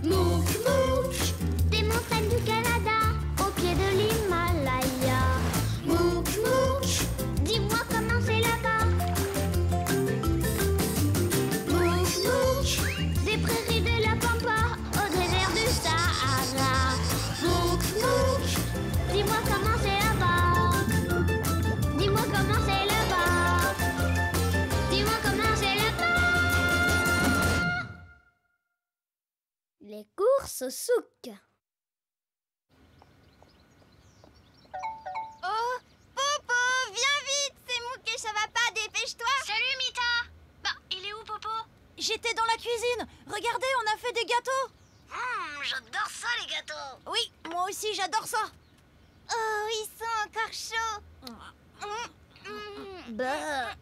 Mouk, mouk, des montagnes du Canada, au pied de l'Himalaya. Mouk, mouk, dis-moi comment c'est là-bas. Mouk, mouk, des prairies de la Pampa, au désert du Sahara. Mouk, mouk, dis-moi comment c'est là-bas. Dis-moi comment c'est là-bas. Dis-moi comment c'est là-bas. Les courses au souk. Oh, Popo, viens vite, c'est Mouk et ça va pas, dépêche-toi. Salut Mita. Bah, il est où Popo? J'étais dans la cuisine, regardez, on a fait des gâteaux. J'adore ça les gâteaux. Oui, moi aussi j'adore ça. Oh, ils sont encore chauds. Bah.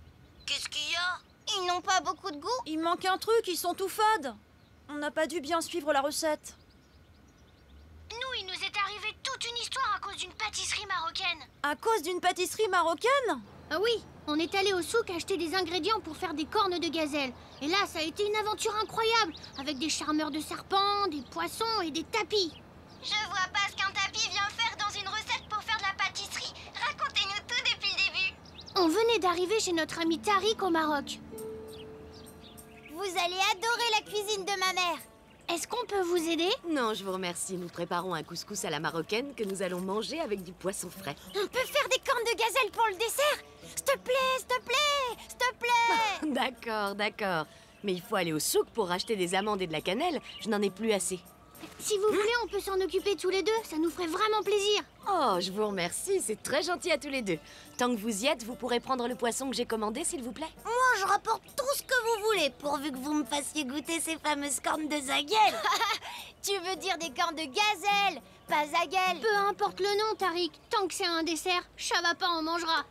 Qu'est-ce qu'il y a? Ils n'ont pas beaucoup de goût. Il manque un truc, ils sont tout fades. On n'a pas dû bien suivre la recette. Nous, il nous est arrivé toute une histoire à cause d'une pâtisserie marocaine. À cause d'une pâtisserie marocaine? Ah oui, on est allé au souk acheter des ingrédients pour faire des cornes de gazelle. Et là, ça a été une aventure incroyable, avec des charmeurs de serpents, des poissons et des tapis. Je vois pas ce qu'un tapis vient faire dans une recette pour faire de la pâtisserie. Racontez-nous tout depuis le début. On venait d'arriver chez notre ami Tariq au Maroc. Vous allez adorer la cuisine de ma mère. Est-ce qu'on peut vous aider? Non, je vous remercie. Nous préparons un couscous à la marocaine que nous allons manger avec du poisson frais. On peut faire des cornes de gazelle pour le dessert? S'il te plaît, s'il te plaît, s'il te plaît. D'accord, d'accord. Mais il faut aller au souk pour acheter des amandes et de la cannelle. Je n'en ai plus assez. Si vous voulez, on peut s'en occuper tous les deux, ça nous ferait vraiment plaisir. Oh, je vous remercie. C'est très gentil à tous les deux. Tant que vous y êtes, vous pourrez prendre le poisson que j'ai commandé, s'il vous plaît. Moi, je rapporte tout ce que vous voulez, pourvu que vous me fassiez goûter ces fameuses cornes de zagelle. Tu veux dire des cornes de gazelle, pas zagelle. Peu importe le nom, Tariq, tant que c'est un dessert, Chavapa en mangera.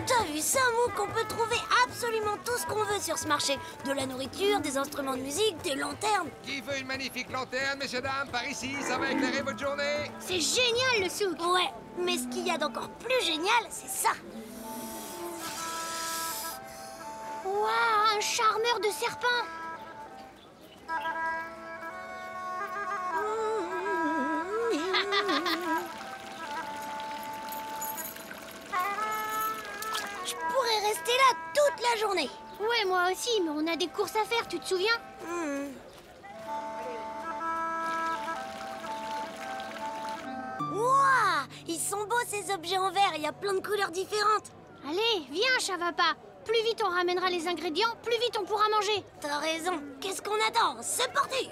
T'as vu ça, Mouk? On peut trouver absolument tout ce qu'on veut sur ce marché. De la nourriture, des instruments de musique, des lanternes. Qui veut une magnifique lanterne, messieurs, dames, par ici, ça va éclairer votre journée. C'est génial le souk. Ouais, mais ce qu'il y a d'encore plus génial, c'est ça. Waouh, un charmeur de serpent. Je pourrais rester là toute la journée. Ouais, moi aussi, mais on a des courses à faire, tu te souviens? Wouah, ils sont beaux ces objets en verre, il y a plein de couleurs différentes. Allez, viens, Chavapa. Plus vite on ramènera les ingrédients, plus vite on pourra manger. T'as raison, qu'est-ce qu'on attend? C'est parti.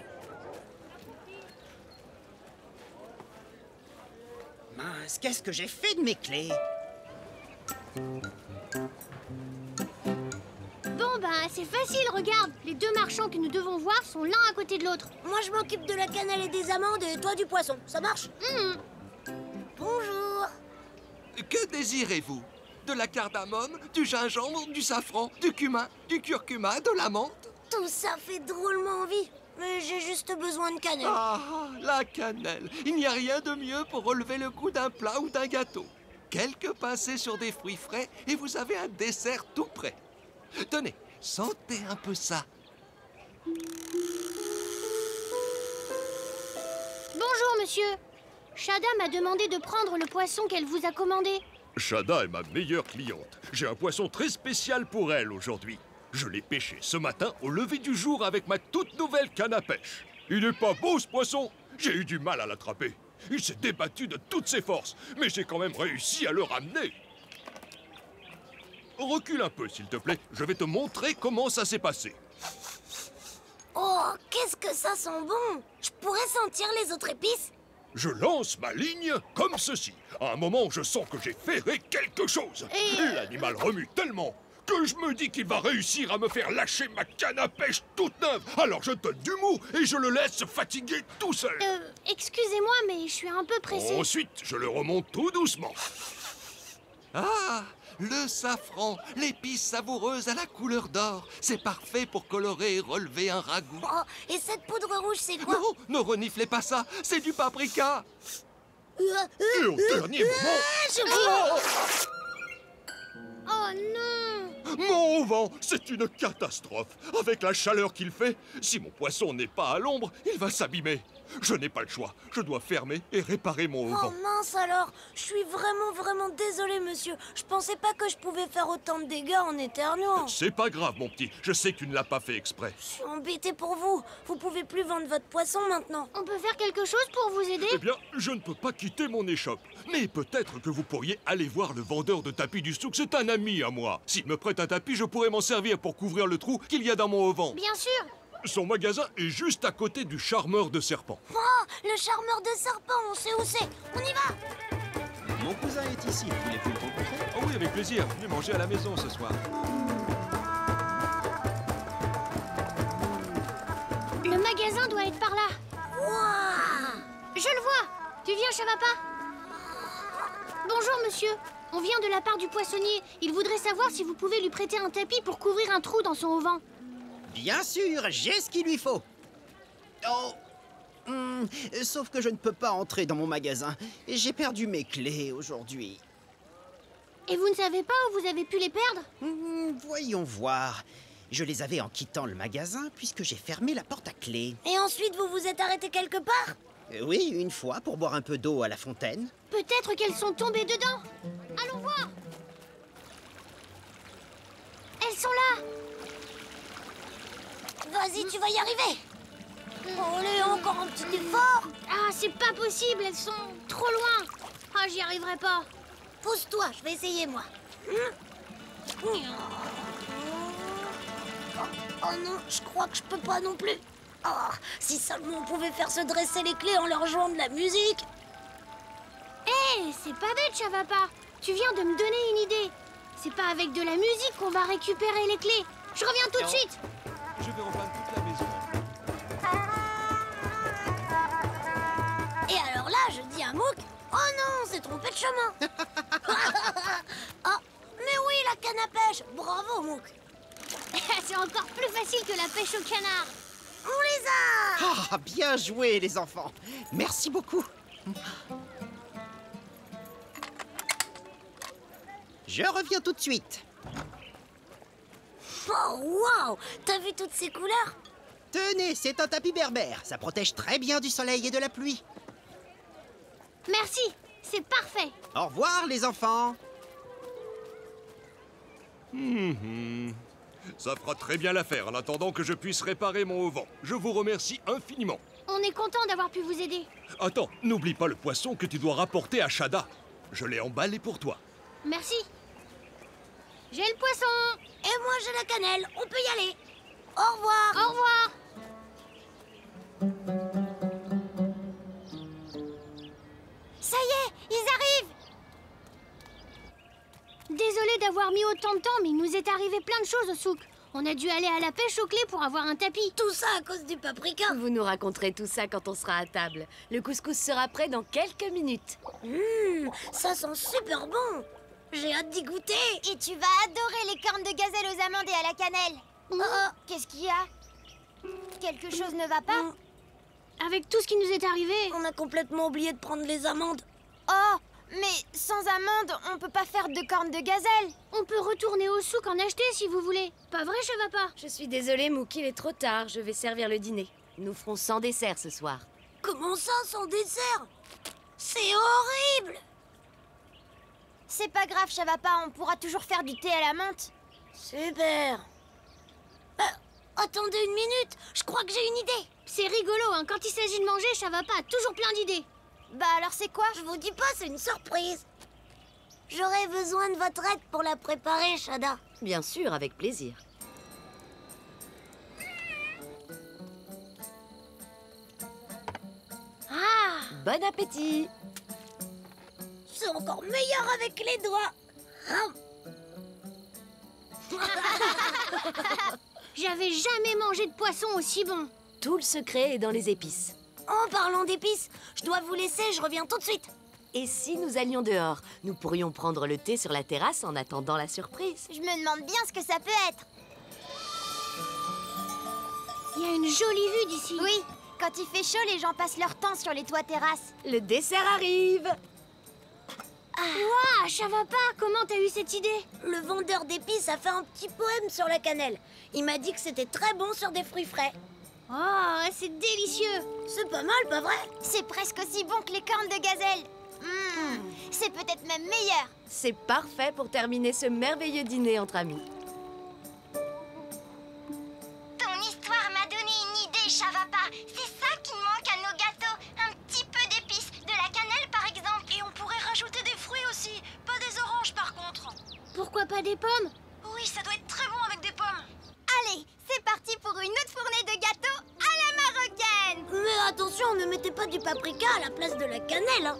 Mince, qu'est-ce que j'ai fait de mes clés? Bon, bah, c'est facile, regarde. Les deux marchands que nous devons voir sont l'un à côté de l'autre. Moi, je m'occupe de la cannelle et des amandes et toi du poisson. Ça marche? Bonjour. Que désirez-vous? De la cardamome, du gingembre, du safran, du cumin, du curcuma, de la menthe? Tout ça fait drôlement envie. Mais j'ai juste besoin de cannelle. Ah, la cannelle. Il n'y a rien de mieux pour relever le goût d'un plat ou d'un gâteau. Quelques pincées sur des fruits frais et vous avez un dessert tout prêt. Tenez, sentez un peu ça. Bonjour, monsieur. Shada m'a demandé de prendre le poisson qu'elle vous a commandé. Shada est ma meilleure cliente. J'ai un poisson très spécial pour elle aujourd'hui. Je l'ai pêché ce matin au lever du jour avec ma toute nouvelle canne à pêche. Il n'est pas beau ce poisson. J'ai eu du mal à l'attraper. Il s'est débattu de toutes ses forces, mais j'ai quand même réussi à le ramener. Recule un peu, s'il te plaît. Je vais te montrer comment ça s'est passé. Oh, qu'est-ce que ça sent bon! Je pourrais sentir les autres épices? Je lance ma ligne comme ceci. À un moment, je sens que j'ai ferré quelque chose. L'animal remue tellement que je me dis qu'il va réussir à me faire lâcher ma canne à pêche toute neuve. Alors je donne du mou et je le laisse se fatiguer tout seul. Excusez-moi, mais je suis un peu pressée. Ensuite, je le remonte tout doucement. Ah, le safran, l'épice savoureuse à la couleur d'or. C'est parfait pour colorer et relever un ragoût. Oh, et cette poudre rouge, c'est quoi? Non, ne reniflez pas ça, c'est du paprika. Et au dernier moment... Oh non! Mon auvent, c'est une catastrophe. Avec la chaleur qu'il fait, si mon poisson n'est pas à l'ombre, il va s'abîmer. Je n'ai pas le choix. Je dois fermer et réparer mon Oh auvent. mince alors. Je suis vraiment désolée, monsieur. Je pensais pas que je pouvais faire autant de dégâts en éternuant. C'est pas grave, mon petit. Je sais que tu ne l'as pas fait exprès. Je suis embêtée pour vous. Vous pouvez plus vendre votre poisson maintenant. On peut faire quelque chose pour vous aider? Eh bien, je ne peux pas quitter mon échoppe. Mais peut-être que vous pourriez aller voir le vendeur de tapis du souk. C'est un ami à moi. S'il me prête un tapis, je pourrais m'en servir pour couvrir le trou qu'il y a dans mon auvent. Bien sûr! Son magasin est juste à côté du charmeur de serpents. Oh, le charmeur de serpent, on sait où c'est. On y va. Mon cousin est ici, vous voulez-vous le rencontrer? Oh oui, avec plaisir. Venez manger à la maison ce soir. Le magasin doit être par là. Waouh! Je le vois. Tu viens, Chavapa? Bonjour, monsieur. On vient de la part du poissonnier. Il voudrait savoir si vous pouvez lui prêter un tapis pour couvrir un trou dans son auvent. Bien sûr, j'ai ce qu'il lui faut. Oh, sauf que je ne peux pas entrer dans mon magasin. J'ai perdu mes clés aujourd'hui. Et vous ne savez pas où vous avez pu les perdre? Voyons voir. Je les avais en quittant le magasin puisque j'ai fermé la porte à clé. Et ensuite, vous vous êtes arrêté quelque part? Oui, une fois pour boire un peu d'eau à la fontaine. Peut-être qu'elles sont tombées dedans. Allons voir. Elles sont là. Vas-y, tu vas y arriver. Allez, encore un petit effort. Ah, c'est pas possible. Elles sont trop loin. Ah, j'y arriverai pas. Pousse-toi, je vais essayer, moi. Oh non, je crois que je peux pas non plus. Oh, si seulement on pouvait faire se dresser les clés en leur jouant de la musique. Hé, c'est pas bête, Chavapa. Tu viens de me donner une idée. C'est pas avec de la musique qu'on va récupérer les clés. Je reviens tout de suite. Je vais repeindre toute la maison. Et alors là, je dis à Mouk, oh non, c'est trompé de chemin. Oh, mais oui, la canne à pêche. Bravo, Mouk. C'est encore plus facile que la pêche au canard. On les a. Ah, bien joué, les enfants. Merci beaucoup. Je reviens tout de suite. Oh, waouh. T'as vu toutes ces couleurs? Tenez, c'est un tapis berbère. Ça protège très bien du soleil et de la pluie. Merci, c'est parfait. Au revoir, les enfants. Ça fera très bien l'affaire en attendant que je puisse réparer mon auvent. Je vous remercie infiniment. On est content d'avoir pu vous aider. Attends, n'oublie pas le poisson que tu dois rapporter à Shada. Je l'ai emballé pour toi. Merci. J'ai le poisson. Et moi, j'ai la cannelle. On peut y aller. Au revoir. Au revoir. Ça y est, ils arrivent. Désolé d'avoir mis autant de temps, mais il nous est arrivé plein de choses au souk. On a dû aller à la pêche aux clés pour avoir un tapis. Tout ça à cause du paprika. Vous nous raconterez tout ça quand on sera à table. Le couscous sera prêt dans quelques minutes. Ça sent super bon. J'ai hâte d'y goûter. Et tu vas adorer les cornes de gazelle aux amandes et à la cannelle. Qu'est-ce qu'il y a? Quelque chose ne va pas? Avec tout ce qui nous est arrivé. On a complètement oublié de prendre les amandes. Oh, mais sans amandes, on peut pas faire de cornes de gazelle. On peut retourner au souk en acheter si vous voulez. Pas vrai, Chavapa? Je suis désolée, Mouk, il est trop tard. Je vais servir le dîner. Nous ferons sans dessert ce soir. Comment ça, sans dessert? C'est horrible. C'est pas grave, Chavapa, on pourra toujours faire du thé à la menthe. Super. Attendez une minute, je crois que j'ai une idée. C'est rigolo, hein. Quand il s'agit de manger, Chavapa a toujours plein d'idées. Bah alors c'est quoi? Je vous dis pas, c'est une surprise. J'aurais besoin de votre aide pour la préparer, Shada. Bien sûr, avec plaisir. Ah, Bon appétit! C'est encore meilleur avec les doigts. j'avais jamais mangé de poisson aussi bon. Tout le secret est dans les épices. En parlant d'épices, je dois vous laisser, je reviens tout de suite. Et si nous allions dehors, nous pourrions prendre le thé sur la terrasse en attendant la surprise. Je me demande bien ce que ça peut être. Il y a une jolie vue d'ici. Oui, quand il fait chaud, les gens passent leur temps sur les toits terrasses. Le dessert arrive! Ouah, ça va pas. Comment t'as eu cette idée? Le vendeur d'épices a fait un petit poème sur la cannelle. Il m'a dit que c'était très bon sur des fruits frais. Oh, c'est délicieux. C'est pas mal, pas vrai? C'est presque aussi bon que les cornes de gazelle. C'est peut-être même meilleur. C'est parfait pour terminer ce merveilleux dîner entre amis. Ton histoire m'a donné une idée, Chavapa. C'est ça qui manque à nos gâteaux. Un petit peu d'épices, de la cannelle par exemple. Et on pourrait rajouter des fruits aussi. Pas des oranges par contre. Pourquoi pas des pommes? Oui, ça doit être très bon avec des pommes. Allez, c'est parti pour une autre fournée de gâteaux à la marocaine. Mais attention, ne mettez pas du paprika à la place de la cannelle, hein.